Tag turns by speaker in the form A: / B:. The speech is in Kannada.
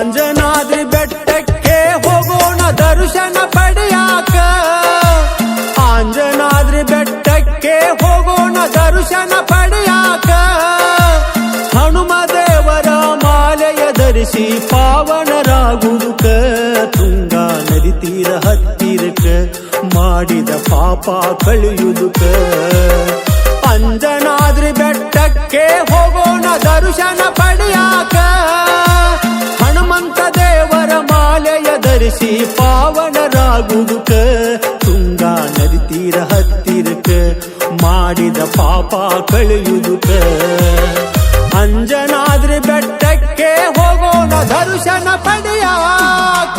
A: ಅಂಜನಾದ್ರಿ ಬೆಟ್ಟಕ್ಕೆ ಹೋಗೋಣ ದರ್ಶನ ಪಡೆಯಾಕ. ಅಂಜನಾದ್ರಿ ಬೆಟ್ಟಕ್ಕೆ ಹೋಗೋಣ ದರ್ಶನ ಪಡೆಯಾಕ. ಹನುಮ ದೇವರ ಮಾಲೆಯ ಧರಿಸಿ ಪಾವನರಾಗುವುದಕ್ಕ. ತುಂಗಾ ನದಿ ತೀರ ಹತ್ತಿರಕ ಮಾಡಿದ ಪಾಪ ಕಳೆಯುವುದಕ್ಕ. ಅಂಜನಾದ್ರಿ ಬೆಟ್ಟಕ್ಕೆ ಹೋಗೋಣ ದರ್ಶನ ಪಡೆಯಾಕ. ಹನುಮಂತ ದೇವರ ಮಾಲೆಯ ಧರಿಸಿ ಪಾವನರಾಗುವುದಕ್ಕ. ತುಂಗಾ ನದಿ ತೀರ ಹತ್ತಿರಕ ಮಾಡಿದ ಪಾಪ ಕಳೆಯುವುದಕ್ಕ. ಅಂಜನಾದ್ರಿ ಬೆಟ್ಟಕ್ಕೆ ಹೋಗೋಣ ದರ್ಶನ ಪಡೆಯಾಕ.